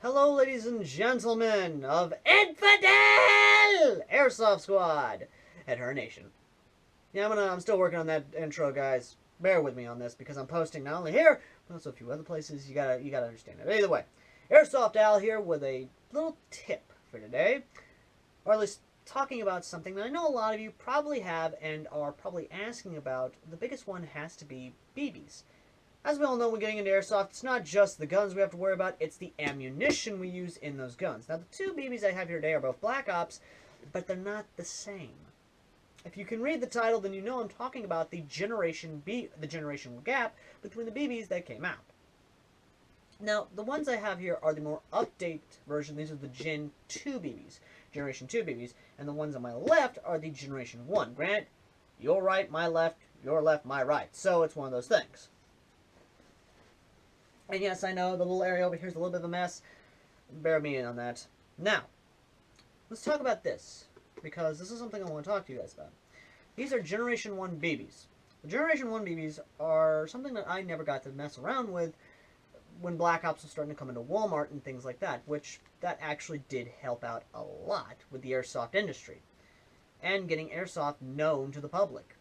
Hello, ladies and gentlemen of Infidel Airsoft Squad at Her Nation. Yeah, I'm still working on that intro, guys. Bear with me on this because I'm posting not only here, but also a few other places. You gotta understand it. Either way, AirsoftAL here with a little tip for today, or at least talking about something that I know a lot of you probably have and are probably asking about. The biggest one has to be BBs. As we all know, when getting into airsoft, it's not just the guns we have to worry about, it's the ammunition we use in those guns. Now, the two BBs I have here today are both Black Ops, but they're not the same. If you can read the title, then you know I'm talking about the generational gap between the BBs that came out. Now, the ones I have here are the more updated version. These are the Gen 2 BBs, Generation 2 BBs, and the ones on my left are the Generation 1. Grant, your right, my left, your left, my right. So it's one of those things. And yes, I know the little area over here is a little bit of a mess. Bear me in on that. Now, let's talk about this, because this is something I want to talk to you guys about. These are Generation 1 BBs. The Generation 1 BBs are something that I never got to mess around with when Black Ops was starting to come into Walmart and things like that, which that actually did help out a lot with the airsoft industry and getting airsoft known to the public.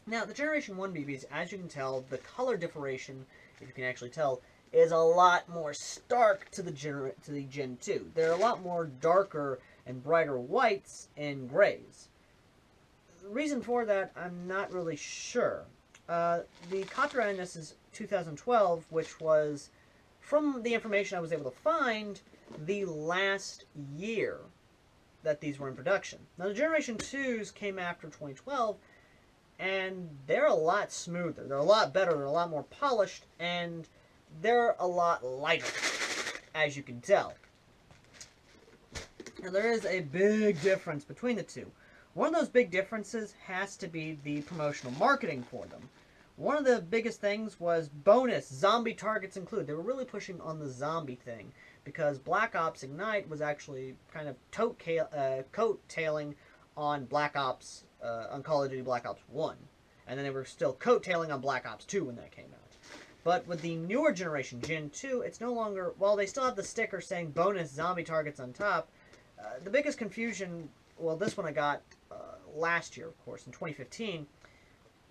Now, the Generation 1 BBs, as you can tell, the color differentiation, if you can actually tell, is a lot more stark to the Gen 2. They're a lot more darker and brighter whites and grays. The reason for that, I'm not really sure. The copyright on this is 2012, which was, from the information I was able to find, the last year that these were in production. Now, the Generation 2s came after 2012, and they're a lot smoother. They're a lot better. They're a lot more polished, and they're a lot lighter, as you can tell. Now, there is a big difference between the two. One of those big differences has to be the promotional marketing for them. One of the biggest things was bonus, zombie targets included. They were really pushing on the zombie thing, because Black Ops Ignite was actually kind of coattailing on Black Ops, on Call of Duty Black Ops 1. And then they were still coattailing on Black Ops 2 when that came out. But with the newer generation, Gen 2, it's no longer, while they still have the sticker saying bonus zombie targets on top, the biggest confusion, well, this one I got last year, of course, in 2015,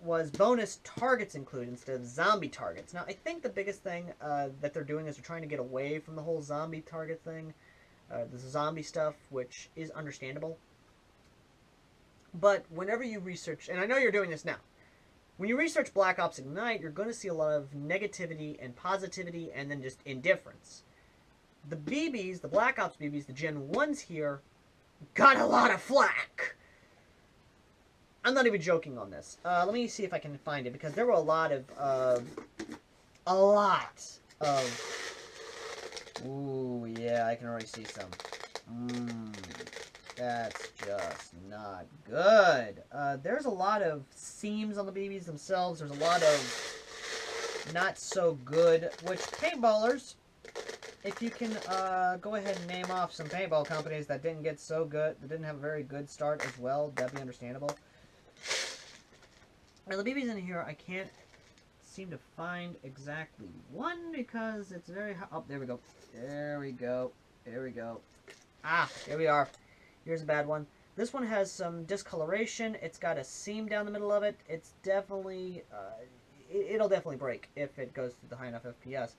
was bonus targets included instead of zombie targets. Now, I think the biggest thing that they're doing is they're trying to get away from the whole zombie target thing, the zombie stuff, which is understandable. But whenever you research, and I know you're doing this now, when you research Black Ops Ignite, you're going to see a lot of negativity and positivity and then just indifference. The BBs, the Black Ops BBs, the Gen 1s here, got a lot of flack. I'm not even joking on this. Let me see if I can find it, because there were a lot of, ooh, yeah, I can already see some. That's just not good. There's a lot of seams on the BBs themselves. There's a lot of not so good, which paintballers, if you can go ahead and name off some paintball companies that didn't get so good, that didn't have a very good start as well, that'd be understandable. Now, the BBs in here, I can't seem to find exactly one, because it's very hard. Oh, there we go. There we go. There we go. Ah, here we are. Here's a bad one. This one has some discoloration. It's got a seam down the middle of it. It's definitely, it'll definitely break if it goes to the high enough FPS.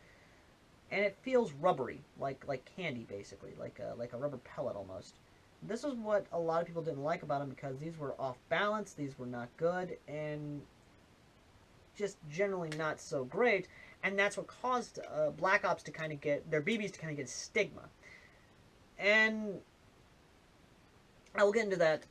And it feels rubbery, like candy, basically, like a rubber pellet almost. This is what a lot of people didn't like about them, because these were off balance, these were not good, and just generally not so great. And that's what caused Black Ops to kind of get, their BBs to kind of get stigma. And I will get into that.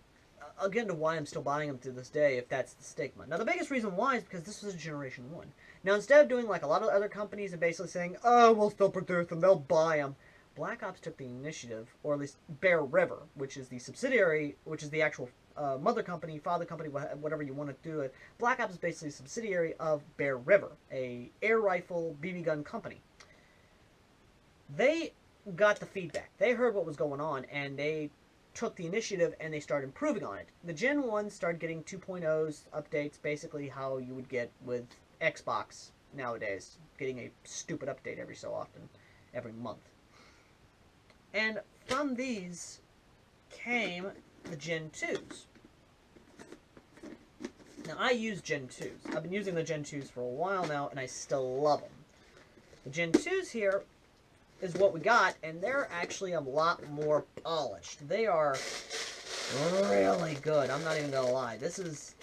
I'll get into why I'm still buying them to this day, if that's the stigma. Now, the biggest reason why is because this was a Generation 1. Now, instead of doing like a lot of other companies and basically saying, oh, we'll still produce them, they'll buy them, Black Ops took the initiative, or at least Bear River, which is the subsidiary, which is the actual mother company, father company, whatever you want to do it. Black Ops is basically a subsidiary of Bear River, a air rifle BB gun company. They got the feedback. They heard what was going on, and they took the initiative and they started improving on it. The Gen 1 started getting 2.0's updates, basically how you would get with Xbox nowadays, getting a stupid update every so often, every month. And from these came the Gen 2s. Now, I use Gen 2s. I've been using the Gen 2s for a while now, and I still love them. The Gen 2s here is what we got, and they're actually a lot more polished. They are really good. I'm not even gonna lie. This is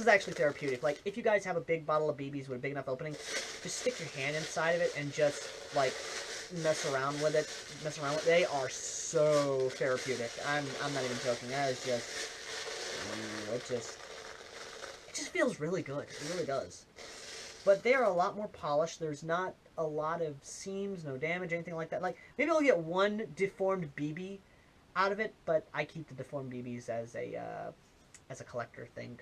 actually therapeutic. Like, if you guys have a big bottle of BBs with a big enough opening, just stick your hand inside of it and just, like, mess around with it. They are so therapeutic. I'm not even joking. That is just... It just feels really good. It really does. But they are a lot more polished. There's not a lot of seams, no damage, anything like that. Like, maybe I'll get one deformed BB out of it, but I keep the deformed BBs as a collector thing,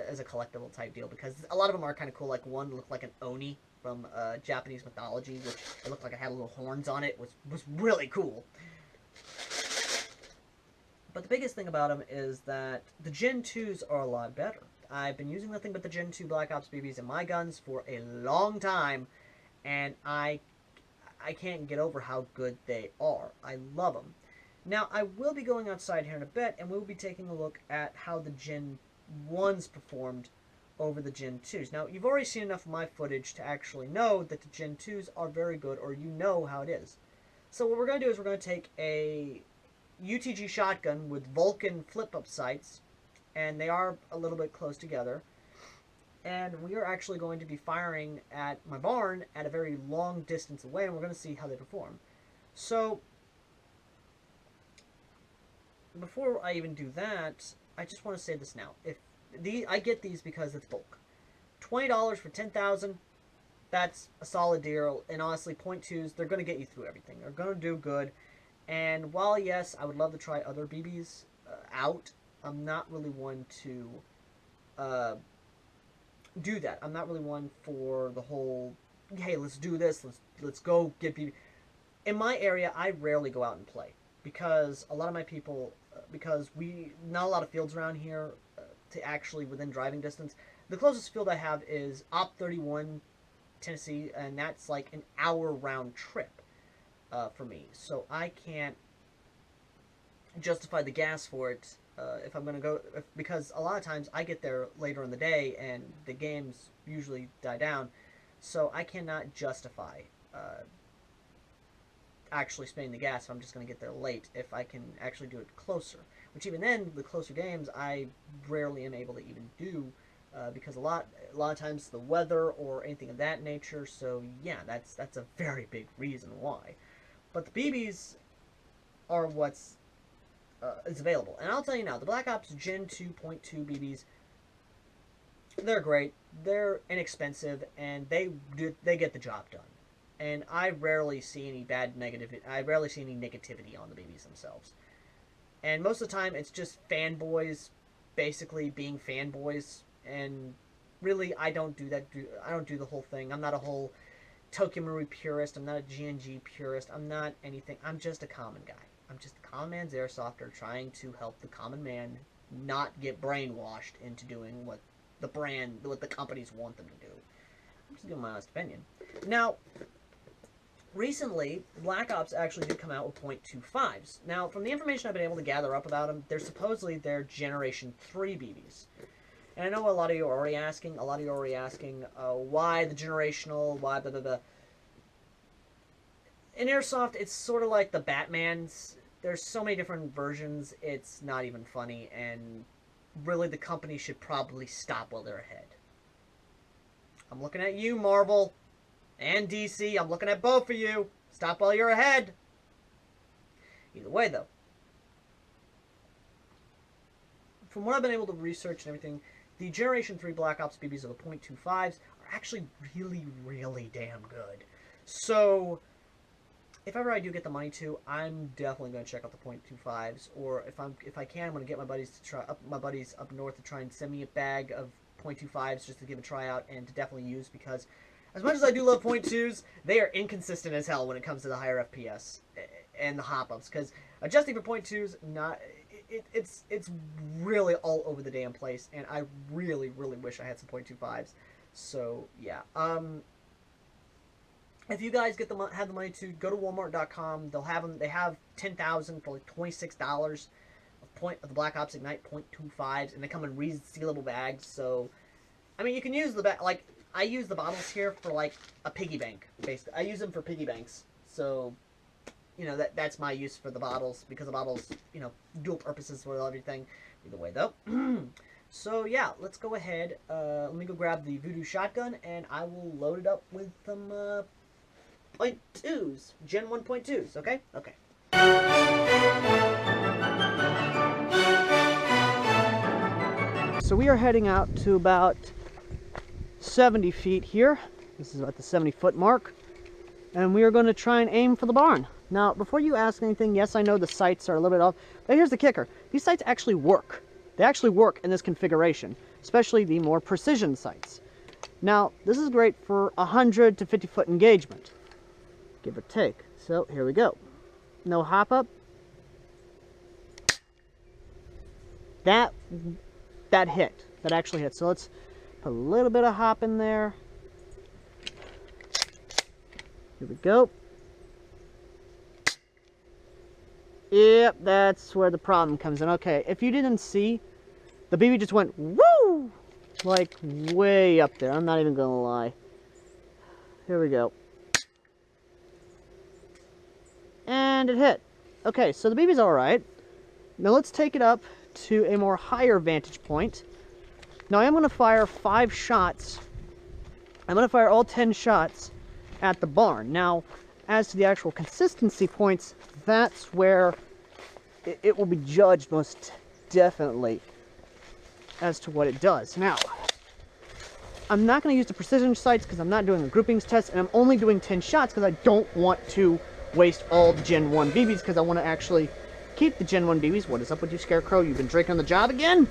as a collectible type deal, because a lot of them are kind of cool. Like, one looked like an Oni from Japanese mythology, which it looked like it had little horns on it. Was really cool. But the biggest thing about them is that the Gen 2s are a lot better. I've been using nothing but the Gen 2 Black Ops BBs in my guns for a long time, and I can't get over how good they are. I love them. Now, I will be going outside here in a bit, and we'll be taking a look at how the Gen 1s performed over the Gen 2s. Now, you've already seen enough of my footage to actually know that the Gen 2s are very good, or you know how it is. So what we're going to do is we're going to take a UTG shotgun with Vulcan flip-up sights, and they are a little bit close together, and we are actually going to be firing at my barn at a very long distance away, and we're going to see how they perform. So, before I even do that, I just want to say this now. I get these because it's bulk. $20 for 10,000, that's a solid deal, and honestly, .2s, they're going to get you through everything. They're going to do good, and while, yes, I would love to try other BBs out, I'm not really one to do that. I'm not really one for the whole, hey, let's do this, let's go get BB. In my area, I rarely go out and play, because a lot of my people, because not a lot of fields around here to actually within driving distance. The closest field I have is Op 31, Tennessee, and that's like an hour round trip for me. So I can't justify the gas for it if I'm going to go, because a lot of times I get there later in the day and the games usually die down, so I cannot justify actually spending the gas if I'm just going to get there late if I can actually do it closer. Which even then, the closer games, I rarely am able to even do because a lot of times the weather or anything of that nature. So yeah, that's a very big reason why. But the BBs are what's is available, and I'll tell you now, the Black Ops Gen 2.2 BBs, they're great. They're inexpensive, and they get the job done. And I rarely see any I rarely see any negativity on the BBs themselves. And most of the time, it's just fanboys, basically being fanboys. And really, I don't do that. I don't do the whole thing. I'm not a whole Tokyo Marui purist. I'm not a GNG purist. I'm not anything. I'm just a common guy. I'm just a common man's airsofter trying to help the common man not get brainwashed into doing what the companies want them to do. I'm just giving my honest opinion. Now, recently, Black Ops actually did come out with .25s. Now, from the information I've been able to gather up about them, they're supposedly their Generation 3 BBs. And I know a lot of you are already asking, why the generational, why blah, blah, blah. In Airsoft, it's sort of like the Batmans. There's so many different versions, it's not even funny, and really the company should probably stop while they're ahead. I'm looking at you, Marvel, and DC. I'm looking at both of you. Stop while you're ahead. Either way, though, from what I've been able to research and everything, the Generation 3 Black Ops BBs of the .25s are actually really, really damn good. So, if ever I do get the money to, I'm definitely going to check out the .25s. Or if I can, I'm going to get my buddies up north to try and send me a bag of .25s just to give a try out and to definitely use, because as much as I do love .2s, they are inconsistent as hell when it comes to the higher FPS and the hop-ups. Because adjusting for .2s, it's really all over the damn place, and I really, really wish I had some .25s. So yeah. If you guys have the money to go to Walmart.com, they'll have them. They have 10,000 for like $26 of the Black Ops Ignite .25s, and they come in resealable bags. So, I mean, you can use the bag. Like, I use the bottles here for like a piggy bank. Basically, I use them for piggy banks. So, you know, that's my use for the bottles, because the bottles, you know, dual purposes for everything. Either way, though. So yeah, let's go ahead. Let me go grab the Voodoo shotgun, and I will load it up with some .2s, Gen 1.2s. Okay. Okay. So we are heading out to about 70 feet here. This is at the 70-foot mark. And we are going to try and aim for the barn. Now, before you ask anything, yes, I know the sights are a little bit off, but here's the kicker. These sights actually work. They actually work in this configuration, especially the more precision sights. Now, this is great for 100 to 50-foot engagement, give or take. So, here we go. No hop up. That hit. That actually hit. So let's put a little bit of hop in there. Here we go. Yep, that's where the problem comes in. Okay, if you didn't see, the BB just went woo! Like way up there. I'm not even gonna lie. Here we go. And it hit. Okay, so the BB's alright. Now let's take it up to a more higher vantage point. Now I am going to fire 5 shots. I'm going to fire all 10 shots at the barn. Now, as to the actual consistency points, that's where it will be judged most definitely as to what it does. Now, I'm not going to use the precision sights because I'm not doing a groupings test, and I'm only doing 10 shots because I don't want to waste all the Gen 1 BBs, because I want to actually keep the Gen 1 BBs. What is up with you, Scarecrow? You've been drinking on the job again?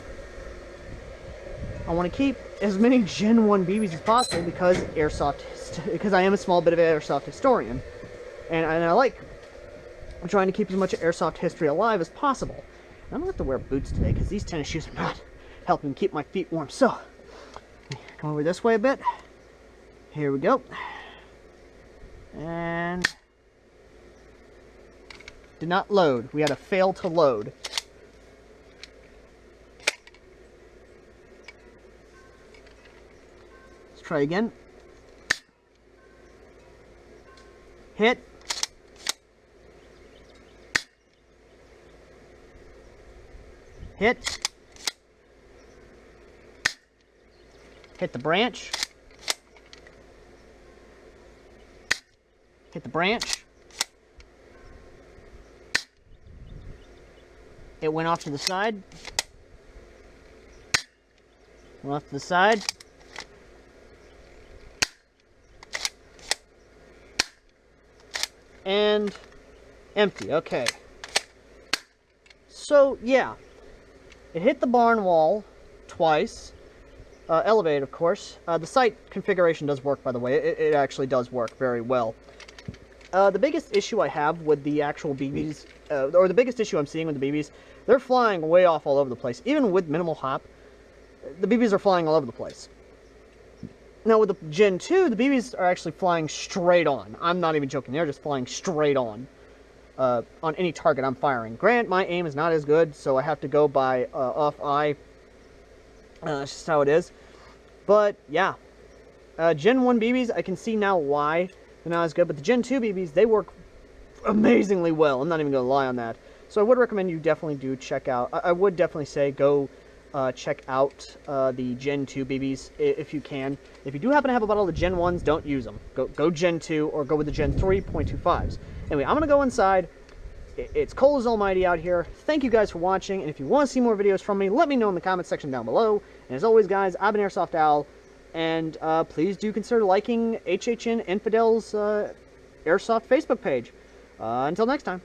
I want to keep as many Gen 1 BBs as possible because I am a small bit of an airsoft historian, and I like trying to keep as much airsoft history alive as possible. And I'm gonna have to wear boots today because these tennis shoes are not helping keep my feet warm. So, come over this way a bit. Here we go. And did not load. We had a fail to load. Try again. Hit. Hit. Hit the branch. Hit the branch. It went off to the side. Went off to the side. And empty. Okay. So, yeah. It hit the barn wall twice. Elevated, of course. The sight configuration does work, by the way. It actually does work very well. The biggest issue I have with the actual BBs, or the biggest issue I'm seeing with the BBs, they're flying way off all over the place. Even with minimal hop, the BBs are flying all over the place. Now with the Gen 2, the BBs are actually flying straight on. I'm not even joking. They're just flying straight on any target I'm firing. Granted, my aim is not as good, so I have to go by off-eye. That's just how it is. But, yeah. Gen 1 BBs, I can see now why they're not as good. But the Gen 2 BBs, they work amazingly well. I'm not even going to lie on that. So I would recommend you definitely do check out. I would definitely say go check out the Gen 2 BBs if you can. If you do happen to have a bottle of the Gen 1s, don't use them. Go Gen 2 or go with the Gen 3.25s. Anyway, I'm going to go inside. It's cold as almighty out here. Thank you guys for watching, and if you want to see more videos from me, let me know in the comment section down below. And as always, guys, I've been AirsoftAL, and please do consider liking HHN Infidels Airsoft Facebook page. Until next time.